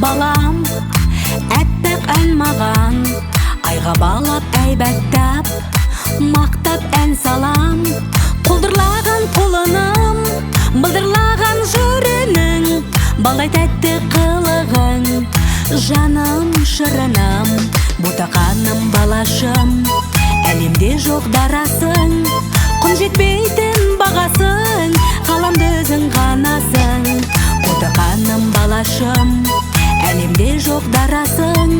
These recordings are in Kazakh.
балам, әппәк ән маған, айға балап әйбәттәп, мақтап ән салам. Құлдырлаған құлыным, бұлдырлаған жүрінің, балдай тәтті қылығың, жаным шырыным, ботақаным балашым, әлемде жоқ дарасың, құн жетпейтін бағасың, ғаламда өзің ғанасың. Ботақаным балашым, әлемде жоқ дарасың,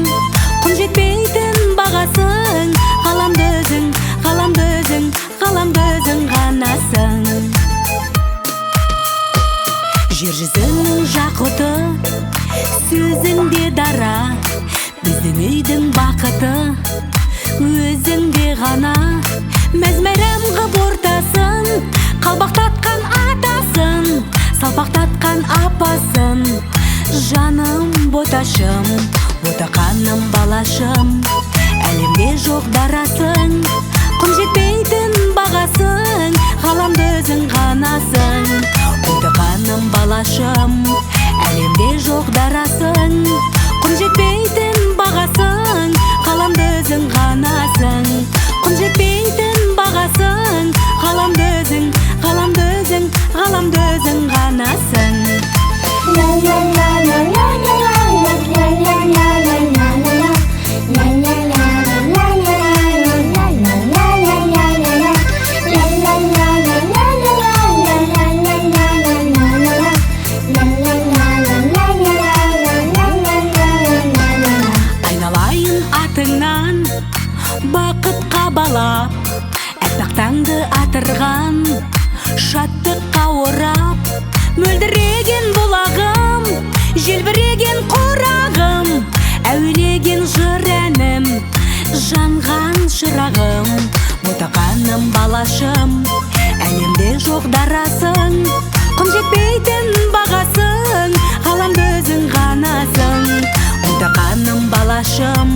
құн жетпейтін бағасың, ғаламда өзің, ғаламда өзің, ғаламда өзің ғанасың. Жер жүзінің жақұты, сөзіңде дара, біздің үйдің бақыты, өзіңде ғана. Мәз-мәрәм ғып ортасын, қалбақтатқан атасын, салпақтатқан апасын, жаным боташым, ботақаным балашым, әлемде жоқ дарасың, құн жетпейтін бағасың, ғаламда өзің ғанасың. Ботақаным балашым, әлемде жоқ дарасың, құн жетпейтін бағасың, ғаламда өзің ғанасың. Құн жетпейтін бағасың, ғаламда өзің, ғаламда өзің, ғаламда өзің ғанасың. Айналайын атыңнан, бақытқа балап, әппақ таңды атырған, шаттыққа орап, мөлдіреген бұлағым, желбіреген қорағым, әуелеген жыр әнім, жанған шырағым. Ботақаным балашым, әлемде жоқ дарасың, құн жетпейтін бағасың, ғаламда өзің ғанасың. Ботақаным балашым,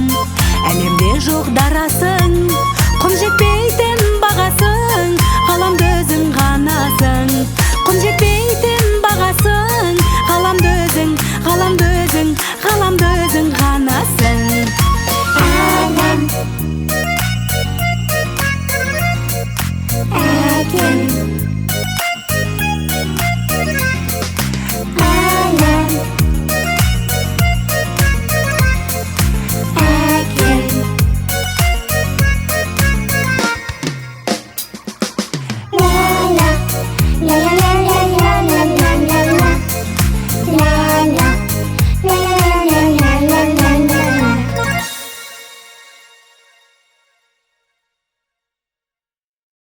әлемде жоқ дарасың, құн жетпейтін бағасың, ғаламда өзің ғанасың.